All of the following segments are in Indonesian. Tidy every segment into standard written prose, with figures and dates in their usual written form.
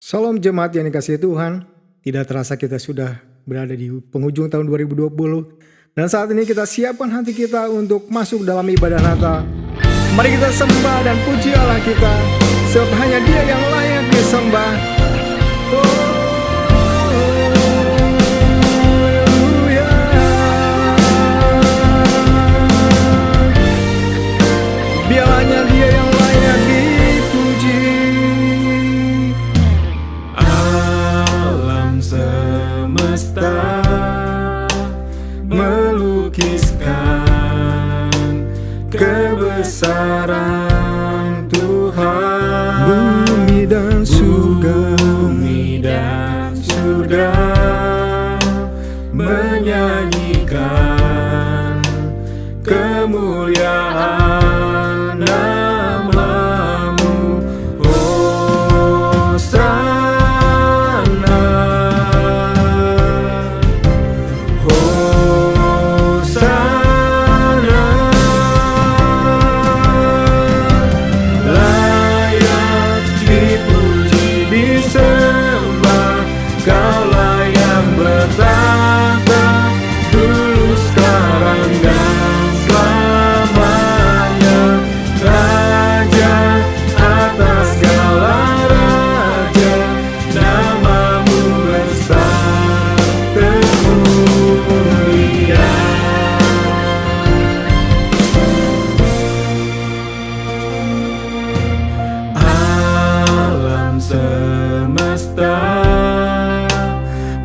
Salam jemaat yang dikasihi Tuhan. Tidak terasa kita sudah berada di penghujung tahun 2020. Dan saat ini kita siapkan hati kita untuk masuk dalam ibadah Natal. Mari kita sembah dan puji Allah kita, sebab hanya Dia yang layak disembah. Biar hanya Dia yang layak dipuji. Semesta melukiskan kebesaran Tuhan. Bumi dan surga menyanyikan kemuliaan nama-Mu.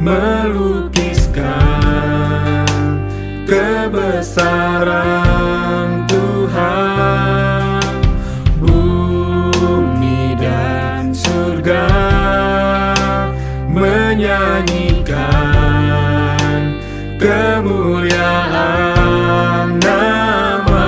Melukiskan kebesaran Tuhan. Bumi dan surga menyanyikan kemuliaan nama-Mu.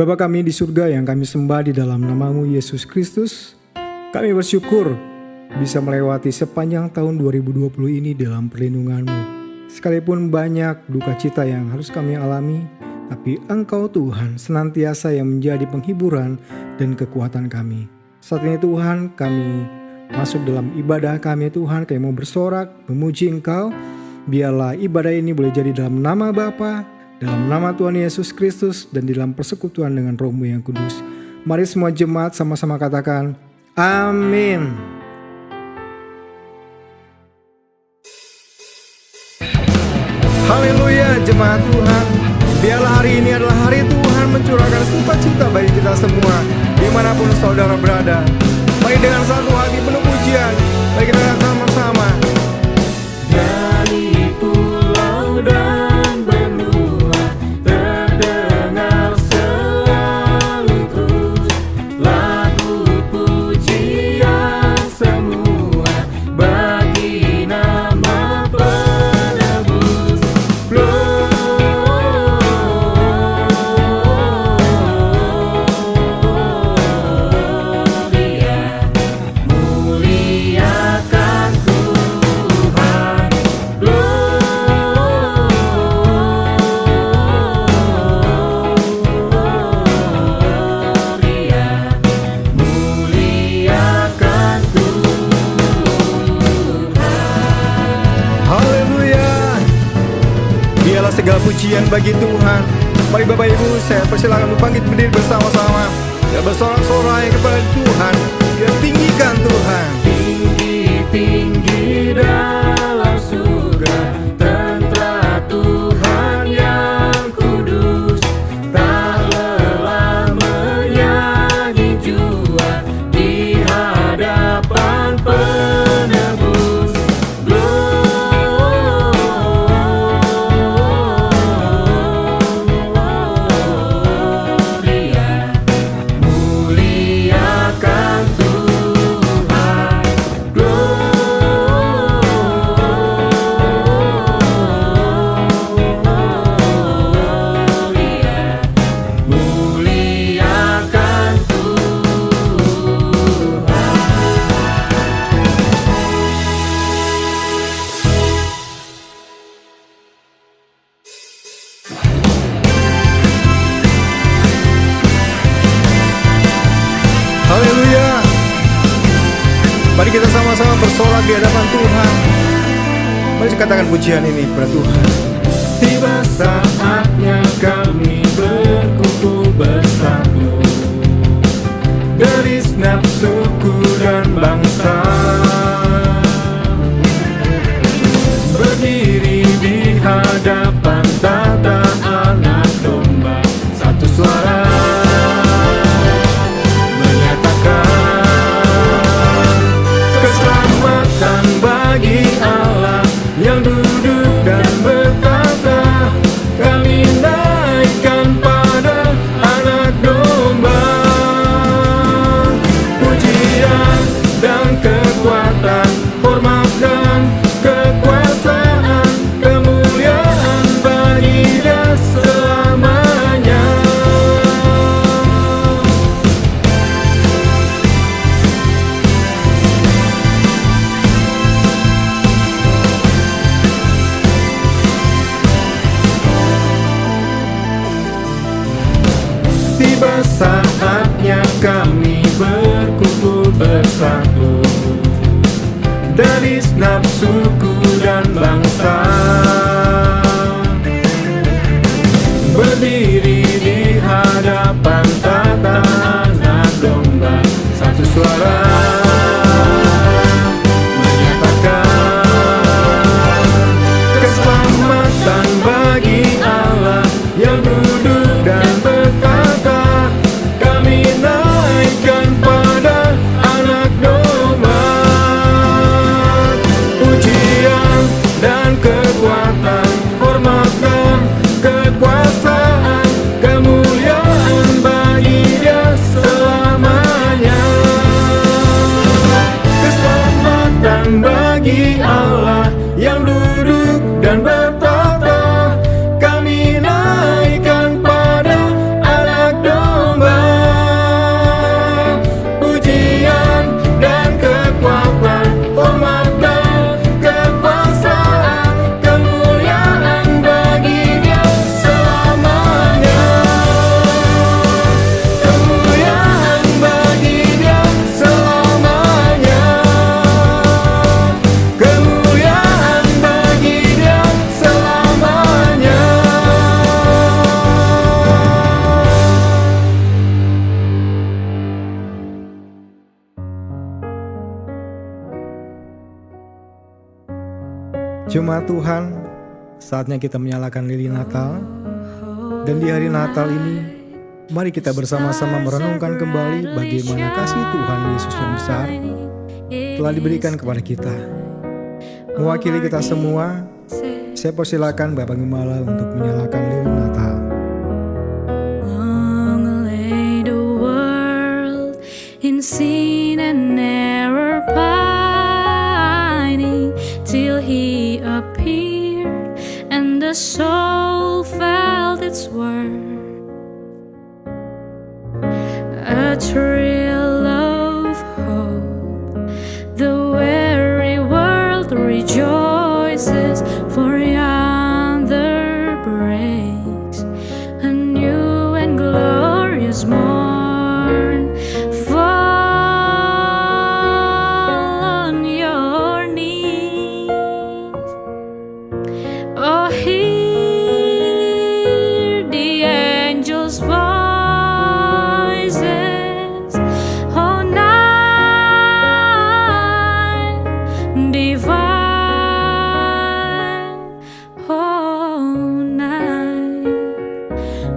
Bapa kami di surga yang kami sembah di dalam nama-Mu Yesus Kristus, kami bersyukur bisa melewati sepanjang tahun 2020 ini dalam perlindungan-Mu. Sekalipun banyak duka cita yang harus kami alami, tapi Engkau Tuhan senantiasa yang menjadi penghiburan dan kekuatan kami. Saat ini Tuhan, kami masuk dalam ibadah kami Tuhan, kami mau bersorak, memuji Engkau, Biarlah ibadah ini boleh jadi dalam nama Bapa, dalam nama Tuhan Yesus Kristus, dan di dalam persekutuan dengan Roh-Mu yang kudus. Mari semua jemaat sama-sama katakan, amin. Haleluya jemaat Tuhan. Biarlah hari ini adalah hari Tuhan mencurahkan sukacita bagi kita semua, dimanapun saudara berada. Mari dengan satu hati penuh pujian, mari kita sama-sama. Dari pulau dan benua terdengar selalu terus lagu pujian semua bagi nama penebus. Gloria, muliakan Tuhan. Gloria, muliakan Tuhan. Haleluya. Biarlah segala pujian bagi Tuhan. Mari Bapak Ibu, saya persilakan untuk bangkit berdiri bersama-sama dan bersorak-sorai kepada Tuhan. Kita tinggikan Tuhan. Tinggi-tinggi dalam surga, tentara Tuhan yang kudus, tak lelah menyanyi jua di hadapan penebus. Gloria, muliakan Tuhan. Gloria, muliakan Haleluya. Mari kita sama-sama bersorak di hadapan Tuhan. Mari katakan pujian ini kepada Tuhan. Tiba saatnya kami berkumpul bersatu dari segenap suku dan bangsa, berdiri di hadapan tata anak domba, satu suara menyatakan keselamatan bagi Allah yang duduk dan bertata. Kami naikkan pada anak domba pujian dan kekuatan, hormat dan kekuasaan, kemuliaan bagi Dia selamanya. Tiba saatnya kami berkumpul bersatu dari segenap suku dan bangsa, berdiri di hadapan tata anak domba, satu suara menyatakan keselamatan bagi Allah yang duduk dan bertata. Kami naikkan pada anak domba pujian dan kekuatan, hormat dan kekuasaan, kemuliaan bagi Dia selamanya. Keselamatan bagi Allah yang duduk dan bertata. Kami naikkan pada anak domba pujian dan kekuatan, hormat dan kekuasaan, kemuliaan bagi Dia selamanya. Kemuliaan bagi Dia selamanya. Kemuliaan bagi Dia Jemaat Tuhan, saatnya kita menyalakan lilin Natal. Dan di hari Natal ini, mari kita bersama-sama merenungkan kembali bagaimana kasih Tuhan Yesus yang besar telah diberikan kepada kita. Mewakili kita semua, saya persilakan Bapak Gembala untuk menyalakan lilin Natal. Long lay the world in sin and error pining, till he appeared and the soul felt its worth. A thrill of hope, the weary world rejoices, for yonder breaks a new and glorious morn. Fall on your knees, oh hear the angels' voices, oh night divine, oh night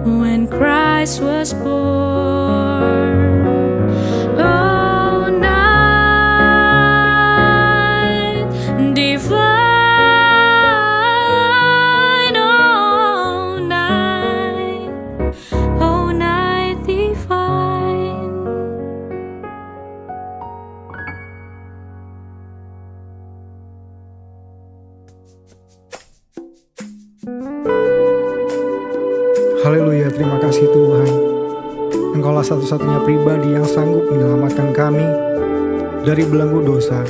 when Christ was born, oh night divine, oh night divine. Haleluya, terima kasih Tuhan. Engkaulah satu-satunya pribadi yang sanggup menyelamatkan kami dari belenggu dosa.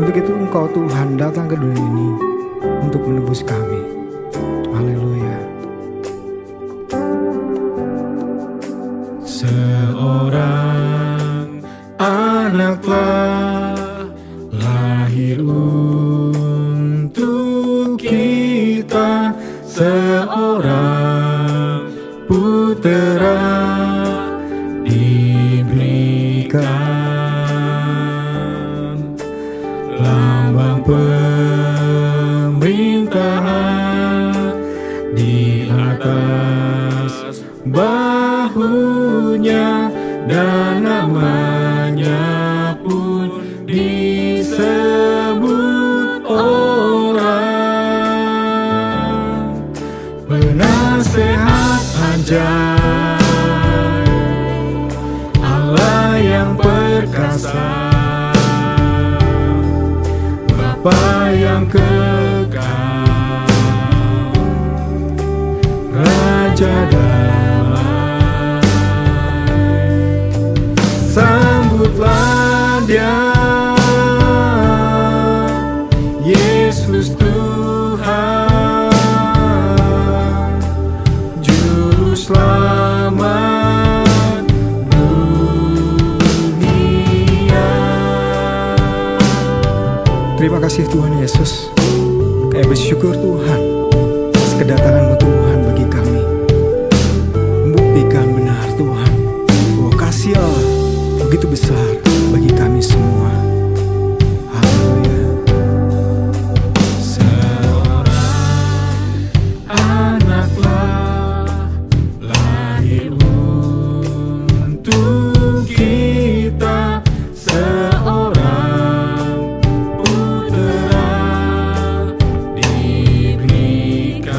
Untuk itu Engkau Tuhan datang ke dunia ini untuk menebus kami. Haleluya. Seorang anak telah lahir untuk kita, seorang putera diberikan, lambang pemerintahan di atas bahunya, dan namanya pun disebut orang penasehat ajaib, Allah yang perkasa, Bapa yang kekal, Raja damai. Sambutlah Dia, Yesus Tuhan, Juru Selamat dunia. Terima kasih Tuhan Yesus. Kami bersyukur Tuhan atas kedatangan-Mu Tuhan bagi kami. Membuktikan benar Tuhan bahwa kasih Allah begitu besar bagi kami semua. Haleluya. Seorang anaklah lahir untuk kita, seorang putera diberikan,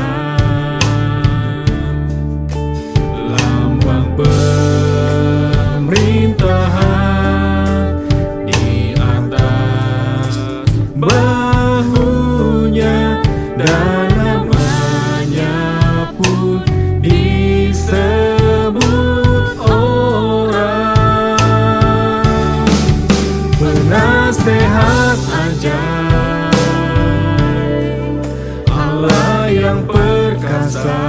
lambang pemerintahan di atas bahunya, dan namanya pun disebut orang penasehat ajaib, Allah yang perkasa,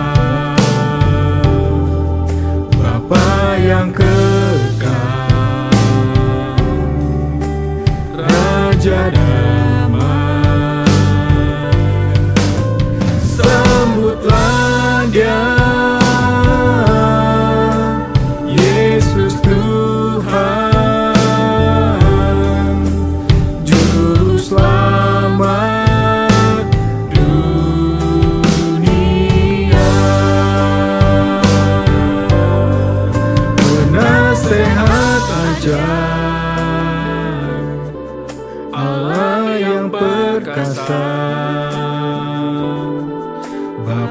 Bapa yang kekal, Raja damai. Sambutlah Dia, Yesus Tuhan, Juru Selamat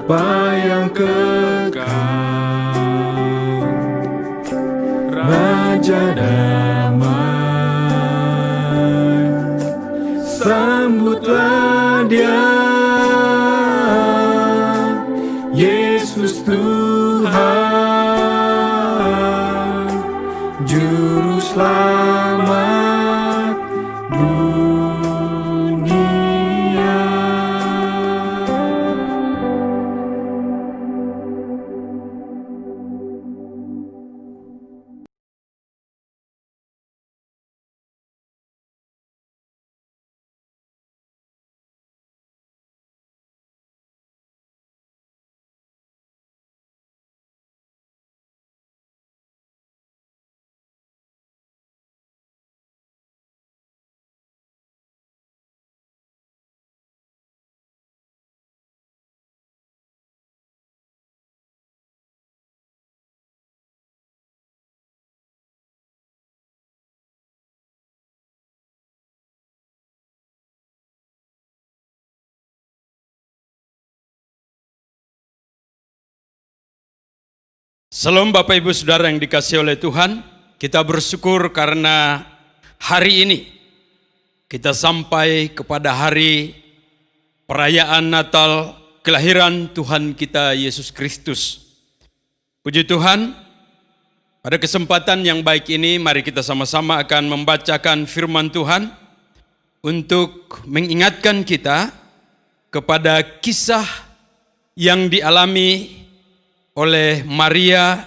Bapa yang kekal, Raja damai, sambutlah Dia, Yesus Tuhan, Juru Selamat dunia. Salam Bapak Ibu Saudara yang dikasihi oleh Tuhan. Kita bersyukur karena hari ini kita sampai kepada hari perayaan Natal kelahiran Tuhan kita Yesus Kristus. Puji Tuhan, pada kesempatan yang baik ini mari kita sama-sama akan membacakan firman Tuhan untuk mengingatkan kita kepada kisah yang dialami oleh Maria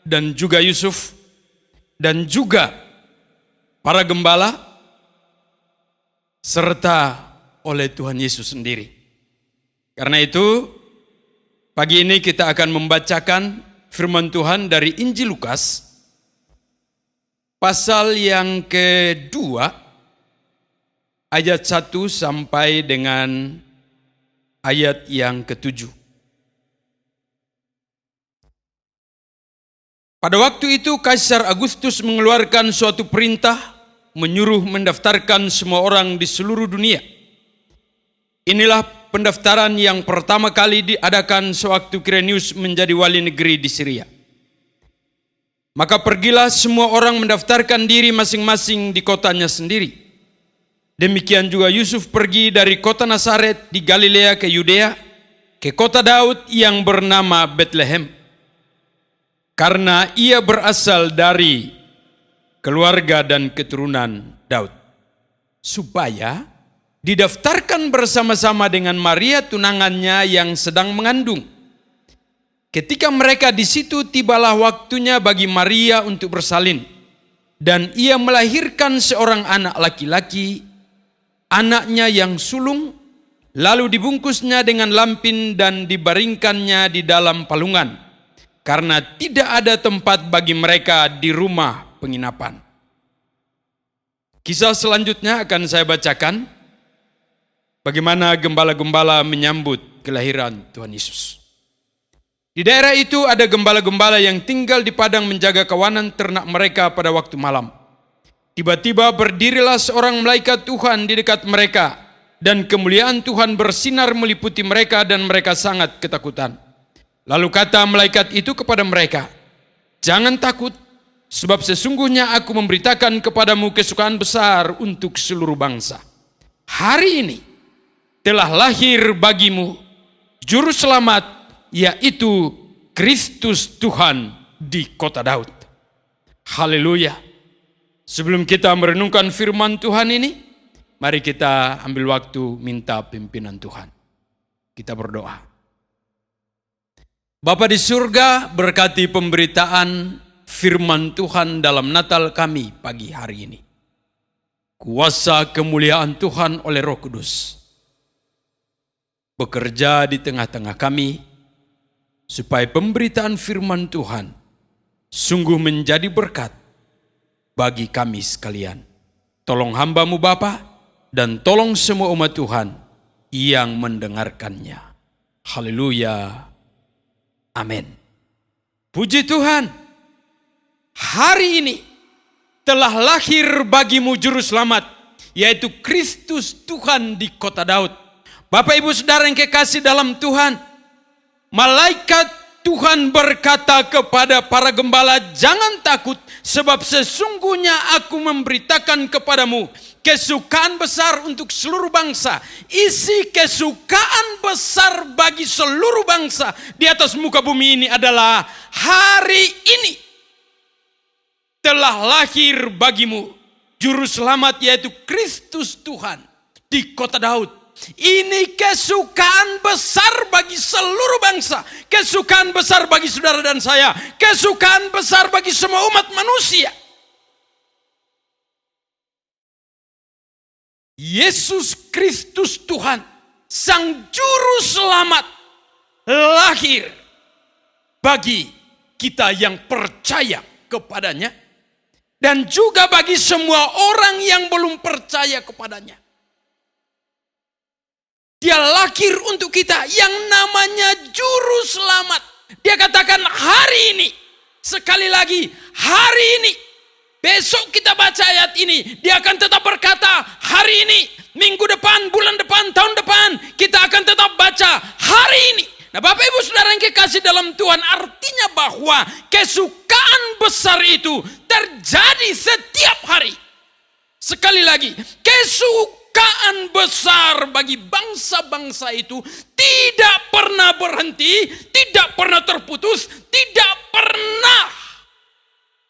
dan juga Yusuf dan juga para gembala serta oleh Tuhan Yesus sendiri. Karena itu pagi ini kita akan membacakan firman Tuhan dari Injil Lukas pasal yang kedua ayat 1 sampai dengan ayat yang ke-7. Pada waktu itu Kaisar Agustus mengeluarkan suatu perintah menyuruh mendaftarkan semua orang di seluruh dunia. Inilah pendaftaran yang pertama kali diadakan sewaktu Quirinius menjadi wali negeri di Syria. Maka pergilah semua orang mendaftarkan diri masing-masing di kotanya sendiri. Demikian juga Yusuf pergi dari kota Nazaret di Galilea ke Yudea, ke kota Daud yang bernama Betlehem. Karena ia berasal dari keluarga dan keturunan Daud, supaya didaftarkan bersama-sama dengan Maria tunangannya yang sedang mengandung. Ketika mereka di situ, tibalah waktunya bagi Maria untuk bersalin, dan ia melahirkan seorang anak laki-laki, anaknya yang sulung, lalu dibungkusnya dengan lampin dan dibaringkannya di dalam palungan, karena tidak ada tempat bagi mereka di rumah penginapan. Kisah selanjutnya akan saya bacakan. Bagaimana gembala-gembala menyambut kelahiran Tuhan Yesus. Di daerah itu ada gembala-gembala yang tinggal di padang menjaga kawanan ternak mereka pada waktu malam. Tiba-tiba berdirilah seorang malaikat Tuhan di dekat mereka, dan kemuliaan Tuhan bersinar meliputi mereka dan mereka sangat ketakutan. Lalu kata malaikat itu kepada mereka, "Jangan takut, sebab sesungguhnya aku memberitakan kepadamu kesukaan besar untuk seluruh bangsa. Hari ini telah lahir bagimu Juru Selamat, yaitu Kristus Tuhan di kota Daud." Haleluya. Sebelum kita merenungkan firman Tuhan ini, mari kita ambil waktu minta pimpinan Tuhan. Kita berdoa. Bapa di surga, berkati pemberitaan firman Tuhan dalam Natal kami pagi hari ini. Kuasa kemuliaan Tuhan oleh Roh Kudus bekerja di tengah-tengah kami, supaya pemberitaan firman Tuhan sungguh menjadi berkat bagi kami sekalian. Tolong hamba-Mu Bapa, dan tolong semua umat Tuhan yang mendengarkannya. Haleluya. Amin. Puji Tuhan, hari ini telah lahir bagimu Juru Selamat, yaitu Kristus Tuhan di kota Daud. Bapak Ibu Saudara yang kekasih dalam Tuhan, malaikat Tuhan berkata kepada para gembala, jangan takut, sebab sesungguhnya aku memberitakan kepadamu kesukaan besar untuk seluruh bangsa. Isi kesukaan besar bagi seluruh bangsa di atas muka bumi ini adalah hari ini telah lahir bagimu Juru Selamat, yaitu Kristus Tuhan di kota Daud. Ini kesukaan besar bagi seluruh bangsa, kesukaan besar bagi saudara dan saya, kesukaan besar bagi semua umat manusia. Yesus Kristus Tuhan, Sang Juru Selamat, lahir bagi kita yang percaya kepadanya, dan juga bagi semua orang yang belum percaya kepadanya. Dia lahir untuk kita yang namanya Juru Selamat. Dia katakan hari ini, sekali lagi hari ini. Besok kita baca ayat ini, dia akan tetap berkata hari ini, minggu depan, bulan depan, tahun depan, kita akan tetap baca hari ini. Nah, Bapak Ibu Saudara yang kekasih dalam Tuhan, artinya bahwa kesukaan besar itu terjadi setiap hari. Sekali lagi, kesukaan besar bagi bangsa-bangsa itu tidak pernah berhenti, tidak pernah terputus, tidak pernah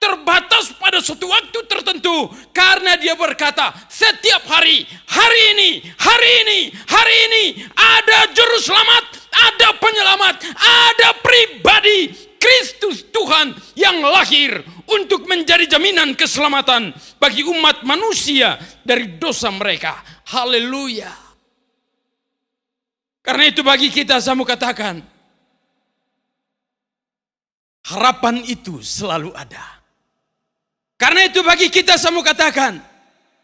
terbatas pada suatu waktu tertentu. Karena dia berkata setiap hari, hari ini ada Juru Selamat, ada penyelamat, ada pribadi Kristus Tuhan yang lahir untuk menjadi jaminan keselamatan bagi umat manusia dari dosa mereka. Haleluya. Karena itu bagi kita, saya mau katakan, harapan itu selalu ada. Karena itu bagi kita, saya mau katakan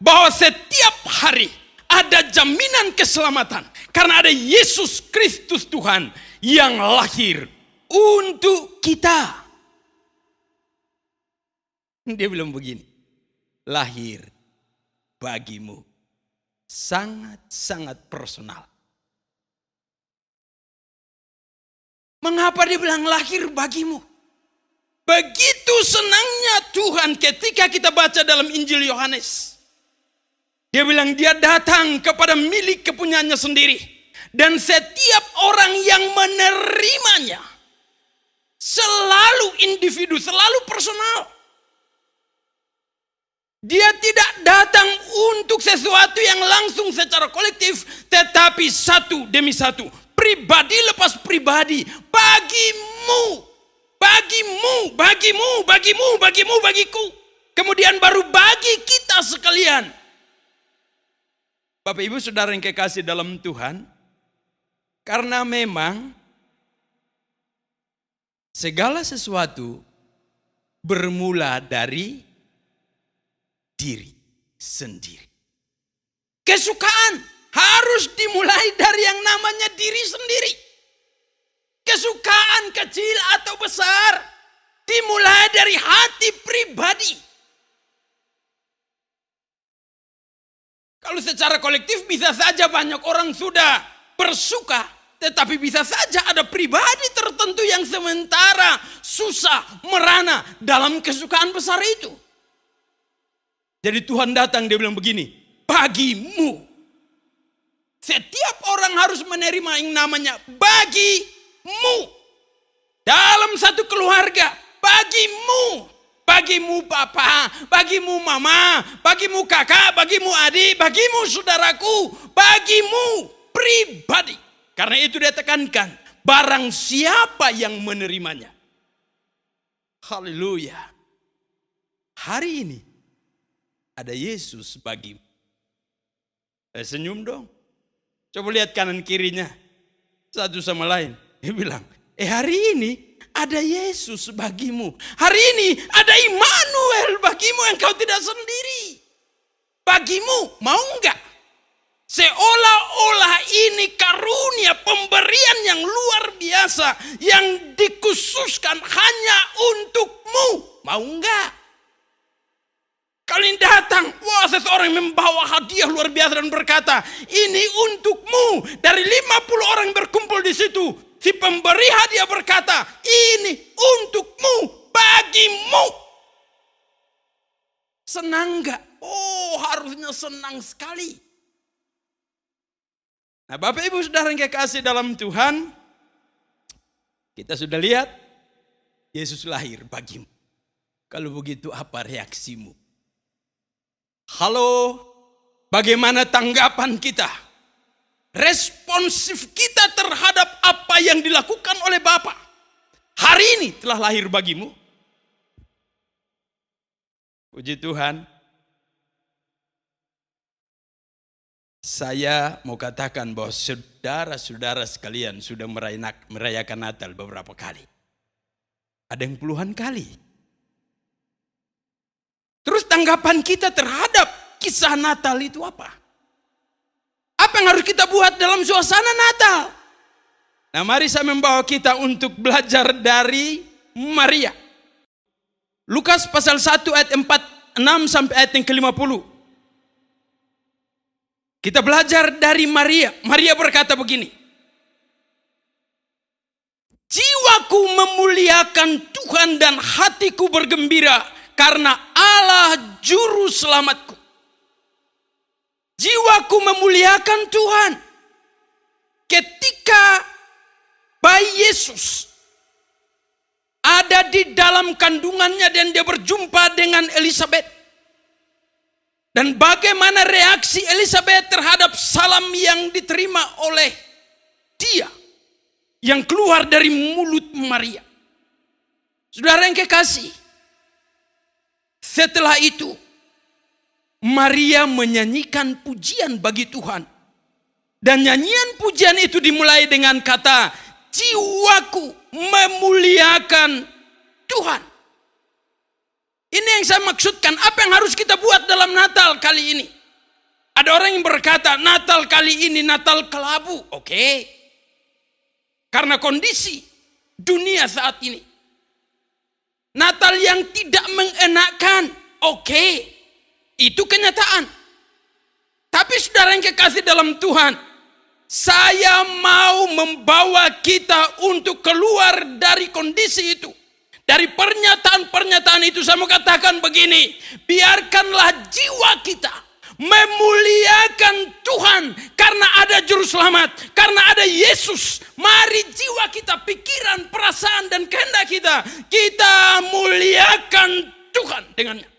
bahwa setiap hari ada jaminan keselamatan. Karena ada Yesus Kristus Tuhan yang lahir untuk kita. Dia bilang begini, lahir bagimu, sangat-sangat personal. Mengapa dia bilang lahir bagimu? Begitu senangnya Tuhan ketika kita baca dalam Injil Yohanes. Dia bilang dia datang kepada milik kepunyaannya sendiri. Dan setiap orang yang menerimanya selalu individu, selalu personal. Dia tidak datang untuk sesuatu yang langsung secara kolektif, tetapi satu demi satu, pribadi lepas pribadi, bagiku. Kemudian baru bagi kita sekalian. Bapak Ibu Saudara yang kekasih dalam Tuhan, karena memang segala sesuatu bermula dari diri sendiri. Kesukaan harus dimulai dari yang namanya diri sendiri. Kesukaan kecil atau besar dimulai dari hati pribadi. Kalau secara kolektif bisa saja banyak orang sudah bersuka, tetapi bisa saja ada pribadi tertentu yang sementara susah, merana dalam kesukaan besar itu. Jadi Tuhan datang, dia bilang begini, bagimu. Setiap orang harus menerima yang namanya bagimu. Dalam satu keluarga, bagimu. Bagimu papa, bagimu mama, bagimu kakak, bagimu adik, bagimu saudaraku, bagimu pribadi. Karena itu dia tekankan, barang siapa yang menerimanya. Haleluya. Hari ini ada Yesus bagimu. Senyum dong. Coba lihat kanan kirinya. Satu sama lain. Dia bilang, hari ini ada Yesus bagimu. Hari ini ada Immanuel bagimu, engkau tidak sendiri. Bagimu, mau enggak? Seolah-olah ini karunia pemberian yang luar biasa yang dikhususkan hanya untukmu. Mau enggak? Kalau ini datang, wah seseorang membawa hadiah luar biasa dan berkata, ini untukmu. Dari 50 orang berkumpul di situ, si pemberi hadiah berkata, ini untukmu, bagimu. Senang gak? Oh, harusnya senang sekali. Nah, Bapak Ibu Saudara yang kekasih dalam Tuhan, kita sudah lihat Yesus lahir bagimu. Kalau begitu apa reaksimu? Halo, bagaimana tanggapan kita? Responsif kita terhadap apa yang dilakukan oleh Bapa. Hari ini telah lahir bagimu. Puji Tuhan. Saya mau katakan bahwa saudara-saudara sekalian sudah merayakan Natal beberapa kali. Ada yang puluhan kali. Terus tanggapan kita terhadap kisah Natal itu apa? Apa yang harus kita buat dalam suasana Natal? Nah, mari saya membawa kita untuk belajar dari Maria. Lukas pasal 1 ayat 46 sampai ayat yang ke-50. Kita belajar dari Maria. Maria berkata begini. Jiwaku memuliakan Tuhan dan hatiku bergembira karena Allah juru selamatku. Jiwaku memuliakan Tuhan. Ketika bayi Yesus ada di dalam kandungannya dan dia berjumpa dengan Elizabeth. Dan bagaimana reaksi Elizabeth terhadap salam yang diterima oleh dia. Yang keluar dari mulut Maria. Saudara yang kekasih. Setelah itu Maria menyanyikan pujian bagi Tuhan. Dan nyanyian pujian itu dimulai dengan kata, jiwaku memuliakan Tuhan. Ini yang saya maksudkan, apa yang harus kita buat dalam Natal kali ini? Ada orang yang berkata, Natal kali ini Natal kelabu. Oke. Karena kondisi dunia saat ini. Natal yang tidak mengenakan. Oke. Itu kenyataan. Tapi saudara yang kekasih dalam Tuhan, saya mau membawa kita untuk keluar dari kondisi itu. Dari pernyataan-pernyataan itu saya mau katakan begini, biarkanlah jiwa kita memuliakan Tuhan karena ada juru selamat, karena ada Yesus. Mari jiwa kita, pikiran, perasaan dan kehendak kita muliakan Tuhan dengannya.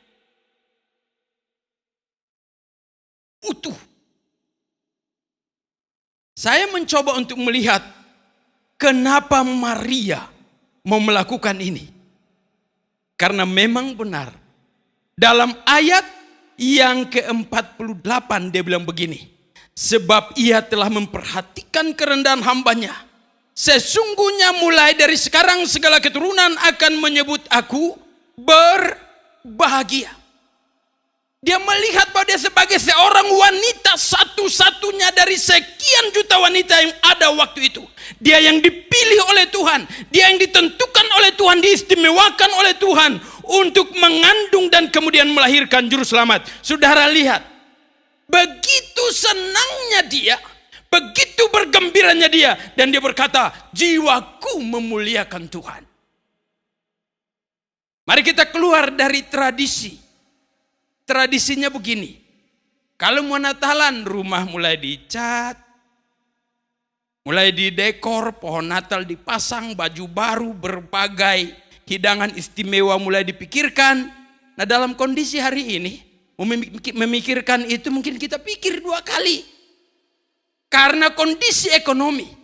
Utuh. Saya mencoba untuk melihat kenapa Maria mau melakukan ini. Karena memang benar. Dalam ayat yang ke-48 dia bilang begini. Sebab ia telah memperhatikan kerendahan hambanya. Sesungguhnya mulai dari sekarang segala keturunan akan menyebut aku berbahagia. Dia melihat bahwa dia sebagai seorang wanita satu-satunya dari sekian juta wanita yang ada waktu itu. Dia yang dipilih oleh Tuhan. Dia yang ditentukan oleh Tuhan, diistimewakan oleh Tuhan untuk mengandung dan kemudian melahirkan juru selamat. Saudara lihat, begitu senangnya dia, begitu bergembiranya dia. Dan dia berkata, jiwaku memuliakan Tuhan. Mari kita keluar dari tradisi. Tradisinya begini, kalau mau Natalan rumah mulai dicat, mulai didekor, pohon Natal dipasang, baju baru, berbagai hidangan istimewa mulai dipikirkan. Nah dalam kondisi hari ini, memikirkan itu mungkin kita pikir 2 kali. Karena kondisi ekonomi.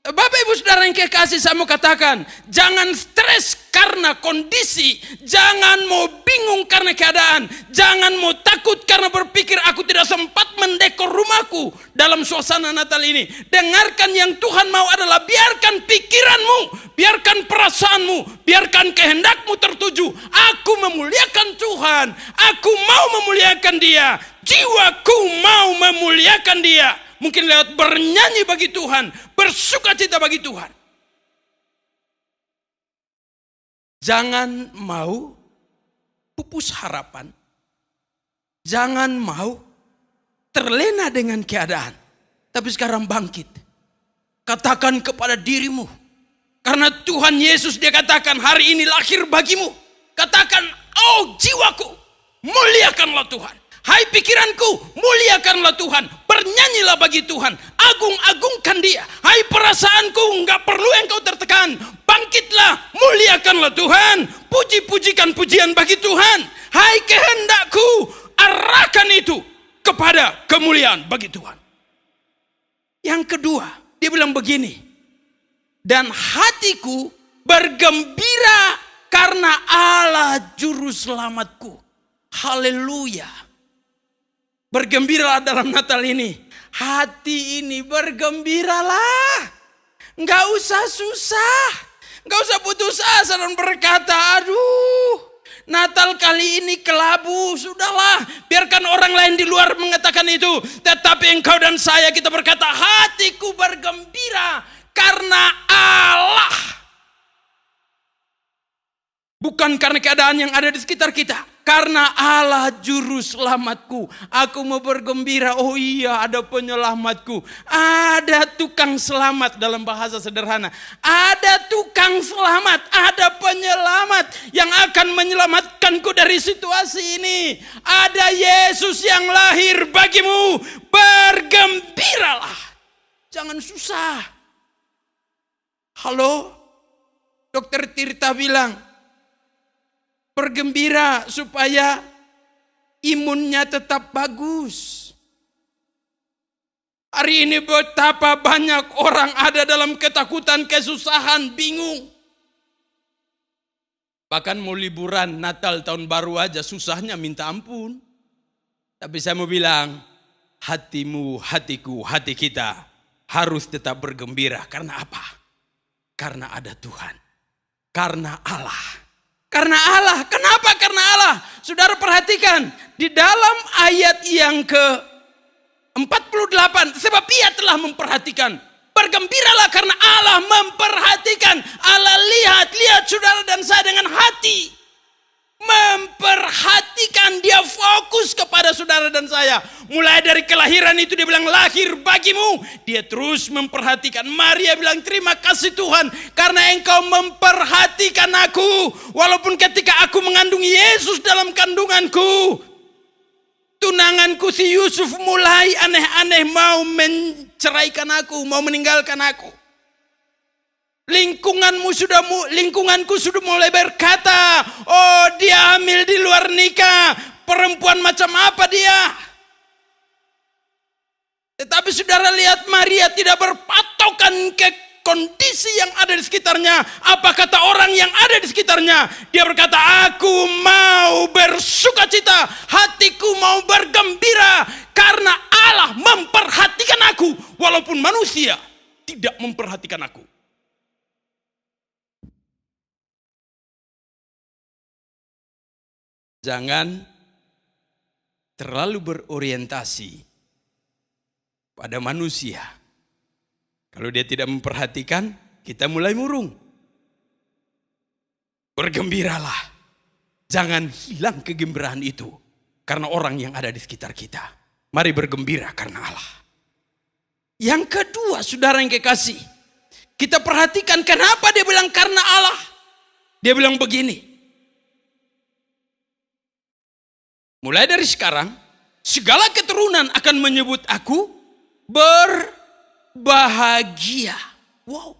Bapak Ibu Saudara yang kekasih, saya mau katakan, jangan stres karena kondisi, jangan mau bingung karena keadaan, jangan mau takut karena berpikir aku tidak sempat mendekor rumahku dalam suasana Natal ini. Dengarkan yang Tuhan mau adalah biarkan pikiranmu, biarkan perasaanmu, biarkan kehendakmu tertuju. Aku memuliakan Tuhan, aku mau memuliakan Dia, jiwaku mau memuliakan Dia. Mungkin lewat bernyanyi bagi Tuhan, bersukacita bagi Tuhan. Jangan mau pupus harapan. Jangan mau terlena dengan keadaan. Tapi sekarang bangkit. Katakan kepada dirimu. Karena Tuhan Yesus dia katakan hari ini lahir bagimu. Katakan, oh jiwaku, muliakanlah Tuhan. Hai pikiranku, muliakanlah Tuhan. Bernyanyilah bagi Tuhan. Agung-agungkan dia. Hai perasaanku, enggak perlu engkau tertekan. Bangkitlah, muliakanlah Tuhan. Puji-pujikan pujian bagi Tuhan. Hai kehendakku, arahkan itu kepada kemuliaan bagi Tuhan. Yang kedua, dia bilang begini. Dan hatiku bergembira karena Allah juru selamatku. Haleluya. Bergembiralah dalam Natal ini. Hati ini bergembiralah. Enggak usah susah. Enggak usah putus asa dan berkata, aduh, Natal kali ini kelabu. Sudahlah, biarkan orang lain di luar mengatakan itu. Tetapi engkau dan saya kita berkata, hatiku bergembira karena Allah. Bukan karena keadaan yang ada di sekitar kita. Karena Allah juru selamatku. Aku mau bergembira. Oh iya, ada penyelamatku. Ada tukang selamat dalam bahasa sederhana. Ada tukang selamat. Ada penyelamat yang akan menyelamatkanku dari situasi ini. Ada Yesus yang lahir bagimu. Bergembiralah. Jangan susah. Halo? Dokter Tirta bilang, bergembira supaya imunnya tetap bagus. Hari ini betapa banyak orang ada dalam ketakutan, kesusahan, bingung. Bahkan mau liburan Natal tahun baru aja susahnya minta ampun. Tapi saya mau bilang, hatimu, hatiku, hati kita harus tetap bergembira. Karena apa? Karena ada Tuhan. Karena Allah. Karena Allah. Kenapa karena Allah? Saudara perhatikan. Di dalam ayat yang ke-48. Sebab ia telah memperhatikan. Bergembiralah karena Allah memperhatikan. Allah lihat saudara dan saya dengan hati. Memperhatikan, dia fokus kepada saudara dan saya. Mulai dari kelahiran itu dia bilang lahir bagimu. Dia terus memperhatikan. Maria bilang terima kasih Tuhan karena engkau memperhatikan aku. Walaupun ketika aku mengandung Yesus dalam kandunganku, tunanganku si Yusuf mulai aneh-aneh mau menceraikan aku, mau meninggalkan aku. Lingkunganku sudah mulai berkata, oh dia hamil di luar nikah, perempuan macam apa dia? Tetapi saudara lihat Maria tidak berpatokan ke kondisi yang ada di sekitarnya. Apa kata orang yang ada di sekitarnya? Dia berkata, aku mau bersukacita, hatiku mau bergembira karena Allah memperhatikan aku walaupun manusia tidak memperhatikan aku. Jangan terlalu berorientasi pada manusia. Kalau dia tidak memperhatikan, kita mulai murung. Bergembiralah. Jangan hilang kegembiraan itu karena orang yang ada di sekitar kita. Mari bergembira karena Allah. Yang kedua, saudara yang kekasih, kita perhatikan kenapa dia bilang karena Allah. Dia bilang begini. Mulai dari sekarang, segala keturunan akan menyebut aku berbahagia. Wow.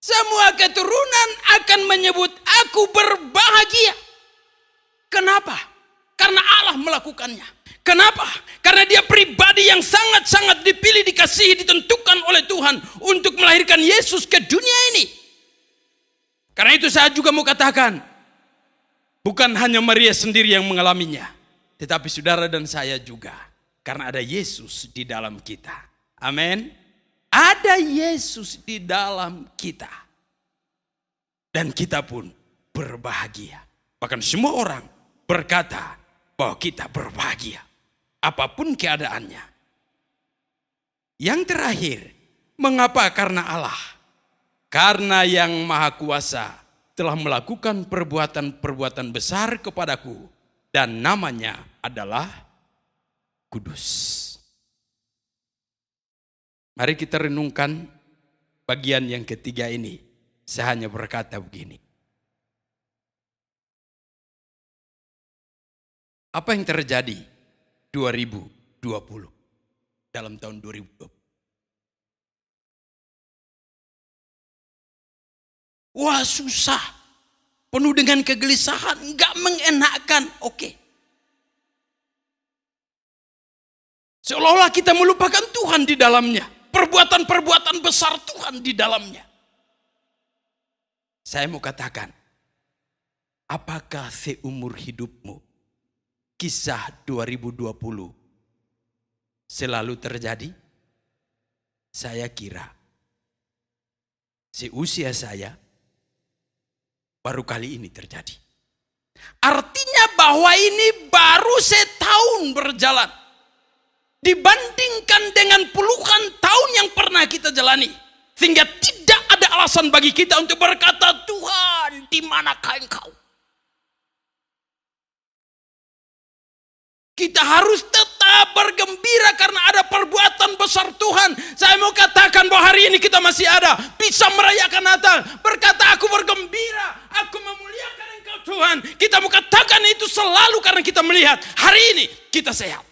Semua keturunan akan menyebut aku berbahagia. Kenapa? Karena Allah melakukannya. Kenapa? Karena dia pribadi yang sangat-sangat dipilih, dikasihi, ditentukan oleh Tuhan untuk melahirkan Yesus ke dunia ini. Karena itu saya juga mau katakan, bukan hanya Maria sendiri yang mengalaminya, tetapi saudara dan saya juga. Karena ada Yesus di dalam kita. Amin. Ada Yesus di dalam kita. Dan kita pun berbahagia. Bahkan semua orang berkata bahwa kita berbahagia. Apapun keadaannya. Yang terakhir, mengapa? Karena Allah. Karena yang Maha Kuasa telah melakukan perbuatan-perbuatan besar kepadaku dan namanya adalah kudus. Mari kita renungkan bagian yang ketiga ini. Saya hanya berkata begini. Apa yang terjadi 2020 dalam tahun 2020? Wah, susah. Penuh dengan kegelisahan, enggak mengenakkan. Oke. Seolah-olah kita melupakan Tuhan di dalamnya. Perbuatan-perbuatan besar Tuhan di dalamnya. Saya mau katakan, apakah seumur hidupmu kisah 2020 selalu terjadi? Saya kira seusia saya baru kali ini terjadi. Artinya bahwa ini baru setahun berjalan. Dibandingkan dengan puluhan tahun yang pernah kita jalani. Sehingga tidak ada alasan bagi kita untuk berkata, Tuhan, di manakah Engkau? Kita harus tetap bergembira karena ada perbuatan besar Tuhan. Saya mau katakan bahwa hari ini kita masih ada. Bisa merayakan Natal. Berkata, aku bergembira. Aku memuliakan Engkau Tuhan. Kita mau katakan itu selalu karena kita melihat hari ini kita sehat.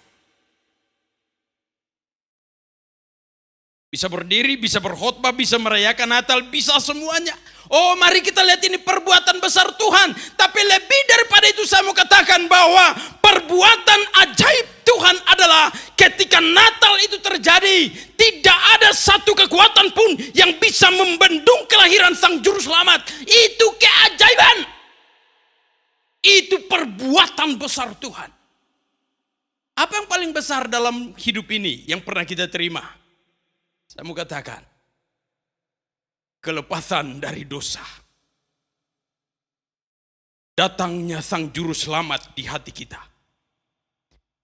Bisa berdiri, bisa berkhotbah, bisa merayakan Natal, bisa semuanya. Oh, mari kita lihat ini perbuatan besar Tuhan. Tapi lebih daripada itu saya mau katakan bahwa perbuatan ajaib Tuhan adalah ketika Natal itu terjadi. Tidak ada satu kekuatan pun yang bisa membendung kelahiran Sang Juru Selamat. Itu keajaiban. Itu perbuatan besar Tuhan. Apa yang paling besar dalam hidup ini yang pernah kita terima? Saya mau katakan, kelepasan dari dosa. Datangnya Sang Juru Selamat di hati kita.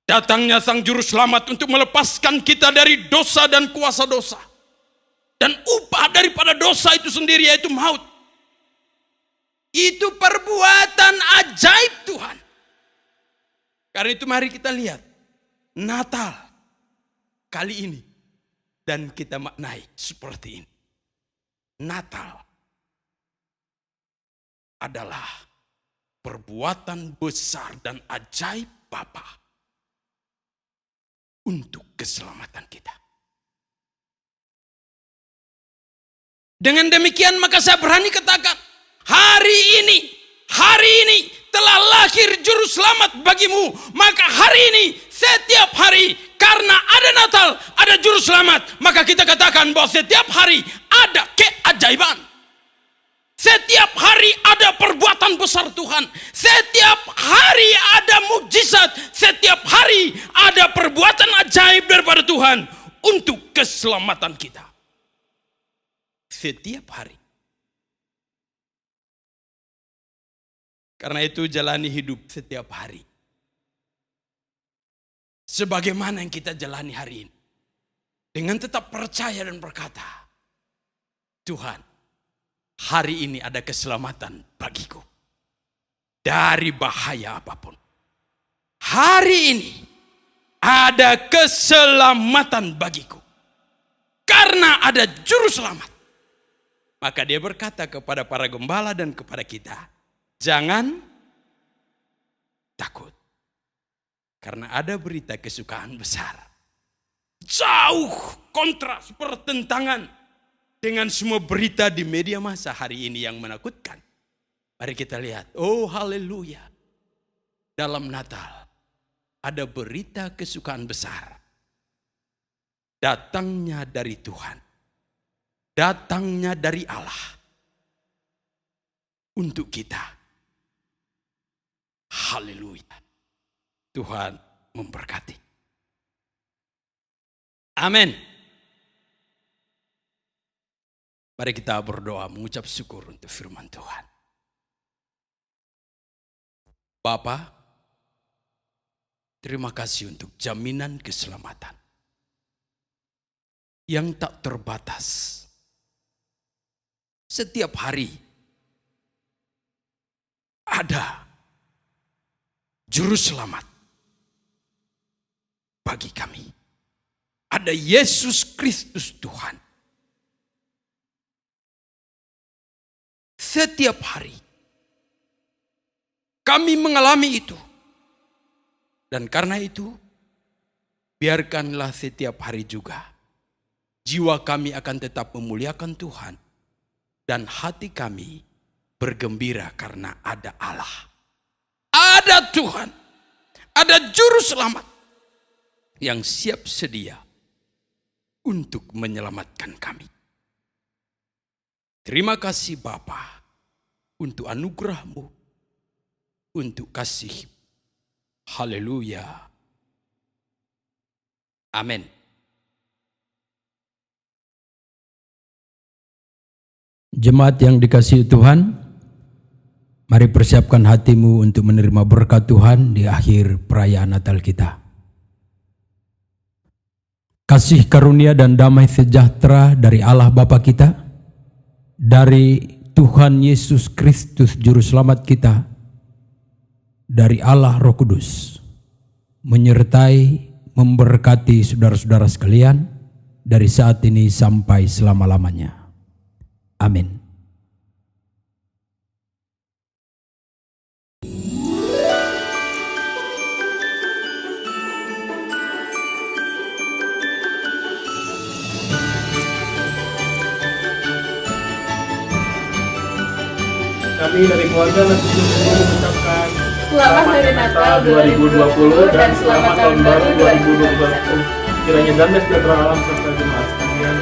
Datangnya Sang Juru Selamat untuk melepaskan kita dari dosa dan kuasa dosa. Dan upah daripada dosa itu sendiri yaitu maut. Itu perbuatan ajaib Tuhan. Karena itu mari kita lihat Natal kali ini. Dan kita maknai seperti ini. Natal adalah perbuatan besar dan ajaib Bapa untuk keselamatan kita. Dengan demikian maka saya berani katakan, hari ini telah lahir Juru Selamat bagimu. Maka hari ini, setiap hari, karena ada Natal, ada Juru Selamat, maka kita katakan bahwa setiap hari ada keajaiban. Setiap hari ada perbuatan besar Tuhan. Setiap hari ada mukjizat. Setiap hari ada perbuatan ajaib daripada Tuhan untuk keselamatan kita. Setiap hari. Karena itu jalani hidup setiap hari. Sebagaimana yang kita jalani hari ini. Dengan tetap percaya dan berkata, Tuhan, hari ini ada keselamatan bagiku. Dari bahaya apapun. Hari ini ada keselamatan bagiku. Karena ada Juru Selamat. Maka dia berkata kepada para gembala dan kepada kita, jangan takut. Karena ada berita kesukaan besar. Jauh kontras pertentangan dengan semua berita di media massa hari ini yang menakutkan. Mari kita lihat. Oh haleluya. Dalam Natal ada berita kesukaan besar. Datangnya dari Tuhan. Datangnya dari Allah. Untuk kita. Haleluya. Tuhan memberkati. Amin. Mari kita berdoa mengucap syukur untuk firman Tuhan. Bapa, terima kasih untuk jaminan keselamatan yang tak terbatas. Setiap hari ada Juru Selamat bagi kami. ada Yesus Kristus Tuhan. Setiap hari kami mengalami itu. Dan karena itu, biarkanlah setiap hari juga jiwa kami akan tetap memuliakan Tuhan. Dan hati kami bergembira karena ada Allah. Ada Tuhan. Ada Juru Selamat yang siap sedia untuk menyelamatkan kami. Terima kasih Bapa untuk anugerah-Mu, untuk kasih. Haleluya. Amin. Jemaat yang dikasihi Tuhan, mari persiapkan hatimu untuk menerima berkat Tuhan di akhir perayaan Natal kita. Kasih karunia dan damai sejahtera dari Allah Bapa kita, dari Tuhan Yesus Kristus Juru Selamat kita, dari Allah Roh Kudus, menyertai, memberkati saudara-saudara sekalian dari saat ini sampai selama-lamanya. Amin. Kami dari keluarga Nasi Susu mengucapkan Selamat Hari Natal 2020 dan Selamat Tahun Baru 2021. Kiranya damai sejahtera alam serta jemaat sekalian.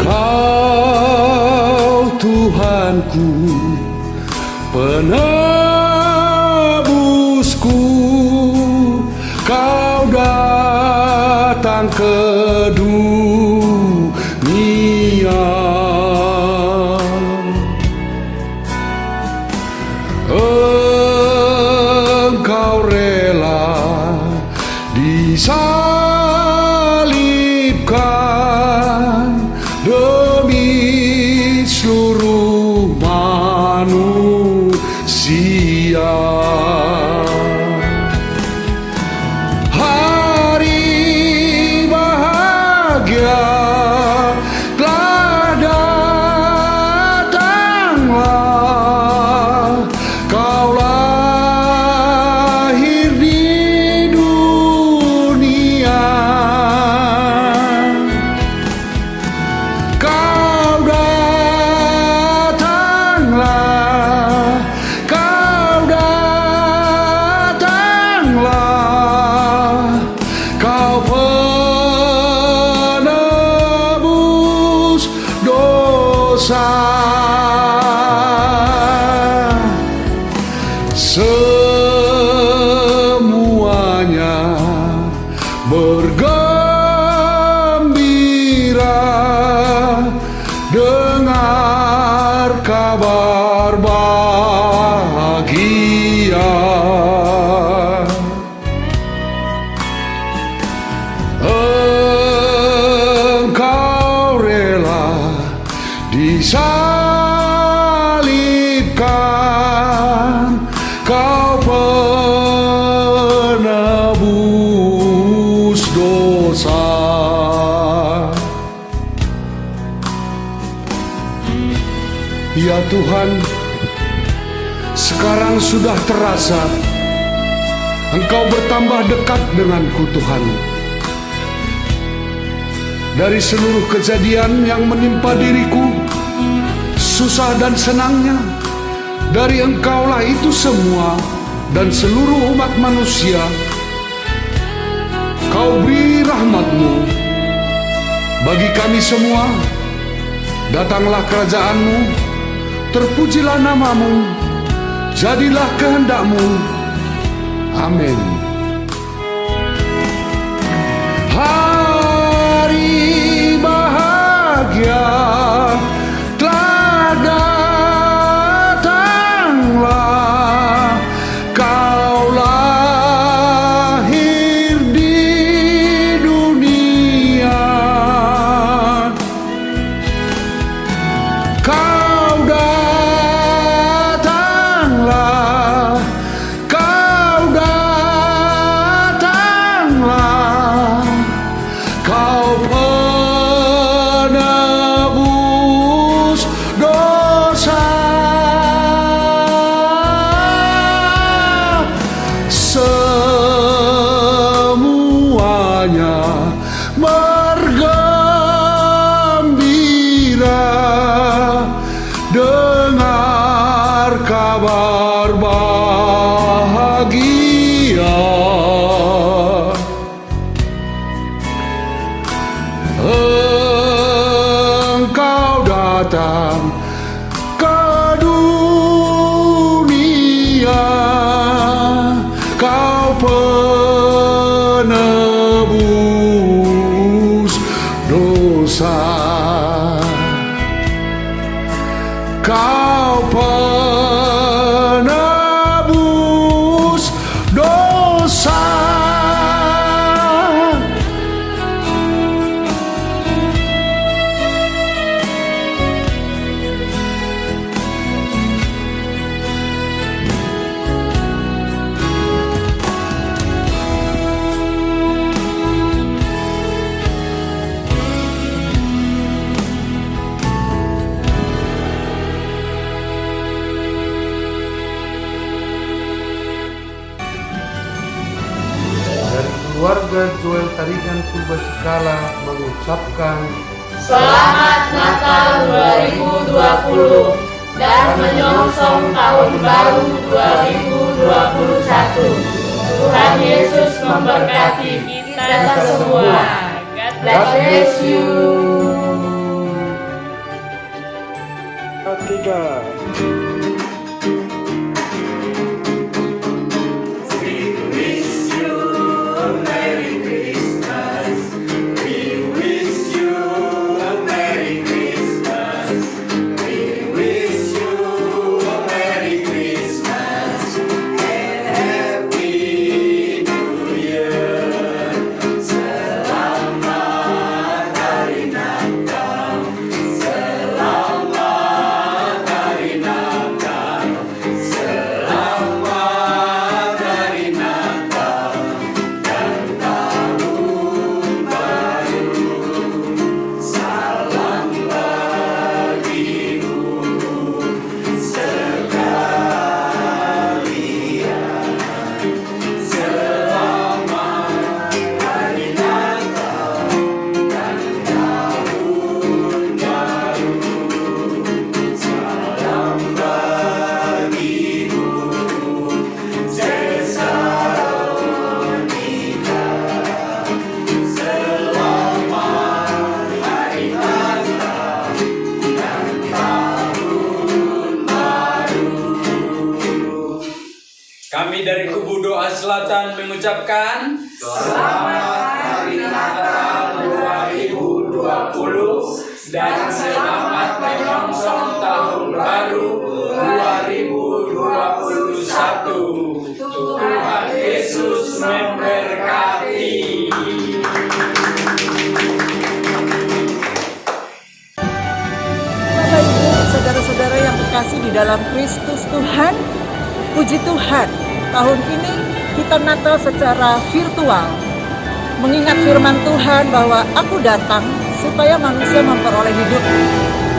Kau Tuhanku, penebusku, Kau datang ke dunia. Engkau rela disalibkan demi seluruh manusia. Hari bahagia telah datanglah, Kau lahir di dunia. Kau datanglah, Kau datanglah, Kau penebus dosa. Semuanya bergembira dengar kabar bahagia. Engkau rela disalibkan, Kau penebus dosa. Ya Tuhan, sekarang sudah terasa Engkau bertambah dekat denganku Tuhan. Dari seluruh kejadian yang menimpa diriku, susah dan senangnya, dari Engkaulah itu semua dan seluruh umat manusia. Kau beri rahmat-Mu bagi kami semua. Datanglah kerajaan-Mu, terpujilah nama-Mu, jadilah kehendak-Mu. Amin. Hari bahagia telah keluarga Joel Tarigan Purbasikala mengucapkan Selamat Natal 2020 dan menyongsong tahun baru 2021. Tuhan Yesus memberkati kita semua. God bless you. Kami dari kubu doa selatan mengucapkan Selamat Hari Natal 2020 dan selamat menyongsong tahun baru 2021. Tuhan Yesus memberkati. Bapak Ibu, saudara-saudara yang terkasih di dalam Kristus Tuhan, puji Tuhan, tahun ini kita Natal secara virtual, mengingat firman Tuhan bahwa aku datang supaya manusia memperoleh hidup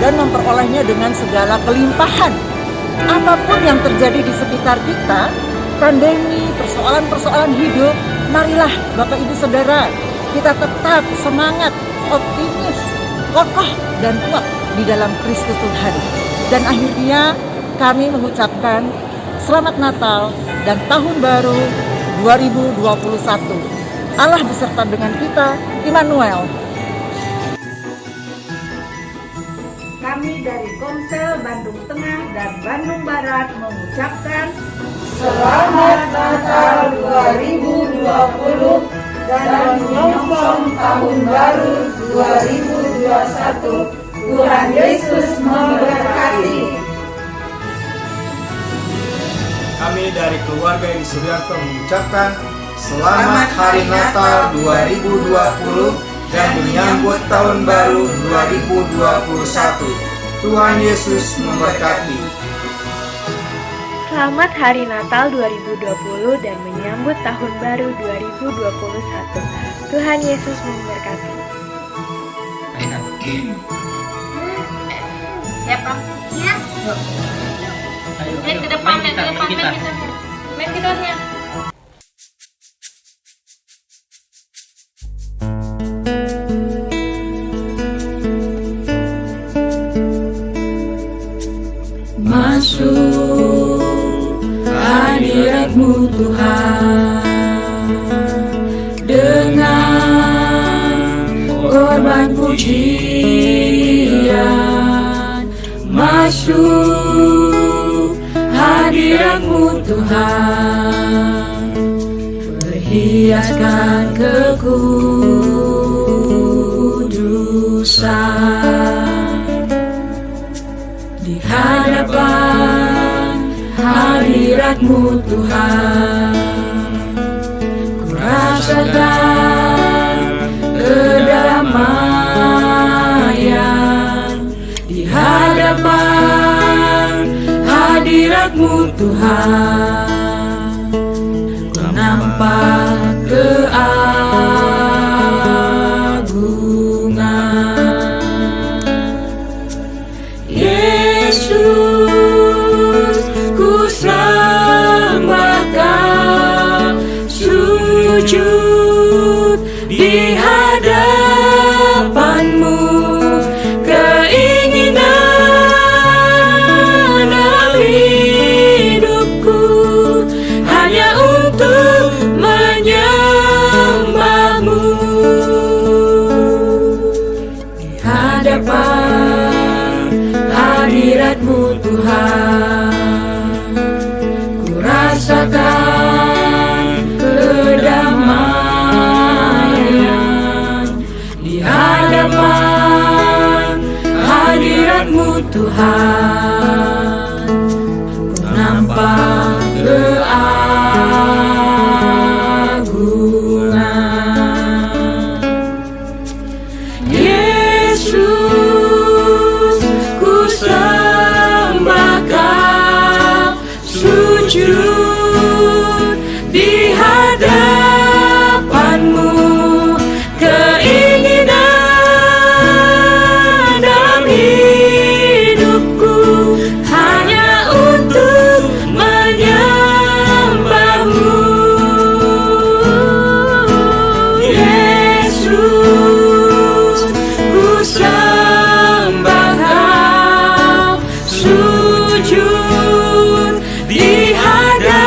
dan memperolehnya dengan segala kelimpahan. Apapun yang terjadi di sekitar kita, pandemi, persoalan-persoalan hidup, marilah Bapak Ibu Saudara, kita tetap semangat, optimis, kokoh dan kuat di dalam Kristus Tuhan. Dan akhirnya kami mengucapkan Selamat Natal dan Tahun Baru 2021. Allah beserta dengan kita, Immanuel. Kami dari Komsel Bandung Tengah dan Bandung Barat mengucapkan Selamat Natal 2020 dan menyongsong tahun baru 2021. Tuhan Yesus memberkati. Kami dari keluarga yang Suryanto mengucapkan Selamat Hari Natal 2020 dan menyambut Tahun Baru 2021. Tuhan Yesus memberkati. Selamat Hari Natal 2020 dan menyambut Tahun Baru 2021. Tuhan Yesus memberkati. Siapa? Ya. Main ke depan, main ke depan, main ke depannya. Masuk hadirat-Mu Tuhan dengan korban pujian. Masuk hadirat-Mu Tuhan, berhiaskan kekudusan. Di hadapan hadirat-Mu Tuhan, ku rasakan kedamaian. Di hadapan hadirat-Mu Tuhan, ku nampak keagungan. Yesus, ku sembah Kau, sujud untuk menyembahmu di hadapan hadirat-Mu Tuhan. Ku rasakan kedamaian di hadapan hadirat-Mu Tuhan. Ku nampak keagungan. Yesus, ku sembah Kau, sujud di hadapan-Mu. Keinginan dalam hidupku hanya untuk menyembah-Mu. Yesus, ku sembah Kau, sujud di hadapan-Mu.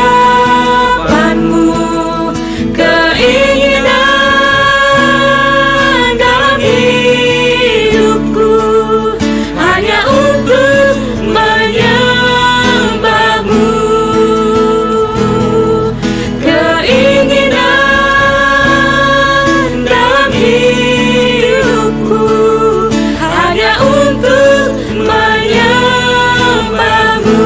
Keinginan dalam hidupku hanya untuk menyembah-Mu. Keinginan dalam hidupku hanya untuk menyembah-Mu.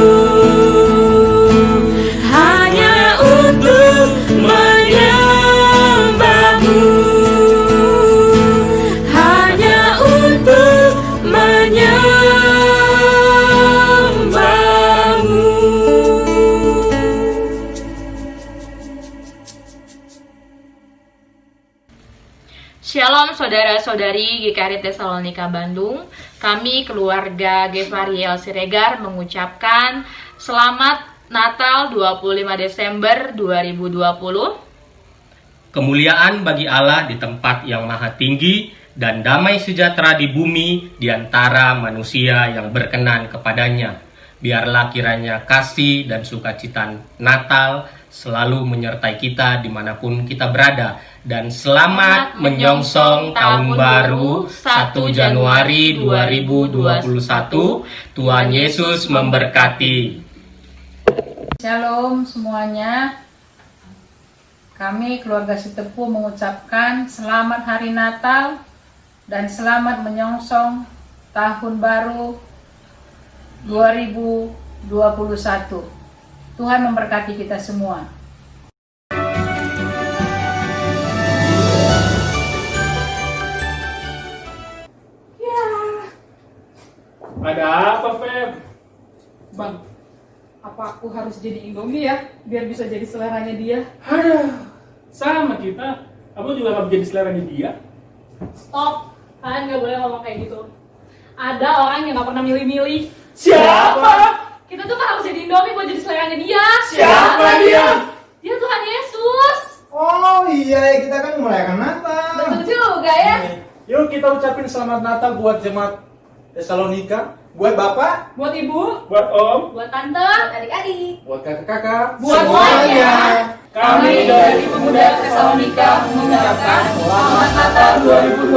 Hanya untuk menyembah-Mu. Hanya untuk menyembah-Mu. Shalom saudara-saudari GKRI Tesalonika Bandung. Kami keluarga Gevariel Siregar mengucapkan selamat Natal 25 Desember 2020. Kemuliaan bagi Allah di tempat yang maha tinggi dan damai sejahtera di bumi di antara manusia yang berkenan kepadanya. Biarlah kiranya kasih dan sukacita Natal selalu menyertai kita dimanapun kita berada. Dan selamat menyongsong tahun baru 1 Januari 2021. Tuhan Yesus memberkati. Shalom semuanya. Kami keluarga Sitepu mengucapkan selamat hari Natal dan selamat menyongsong tahun baru 2021. Tuhan memberkati kita semua. Ada apa, Feb? Bang, apa aku harus jadi Indomie ya? Biar bisa jadi seleranya dia. Aduh, sama kita. Kamu juga gak jadi seleranya dia. Stop, kalian gak boleh ngomong kayak gitu. Ada orang yang gak pernah milih-milih. Siapa? Kita tuh kan harus jadi Indomie buat jadi seleranya dia. Siapa dia? Dia Tuhan Yesus. Oh iya, kita kan merayakan Natal. Betul juga ya. Yuk kita ucapin selamat Natal buat jemaat Tesalonika, buat bapak, Buat ibu, buat om, buat tante, Buat adik-adik. buat kakak-kakak, buat semuanya. Kami dari pemuda Tesalonika mengucapkan selamat Natal 2020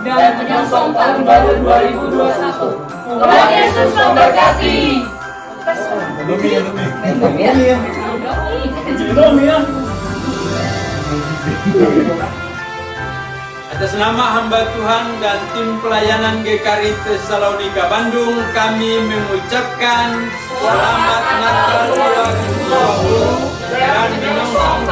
dan menyongsong tahun baru 2021. Tuhan Yesus memberkati. Atas nama hamba Tuhan dan tim pelayanan GKRI Tesalonika Bandung, kami mengucapkan selamat Natal 2020 dan menyongsong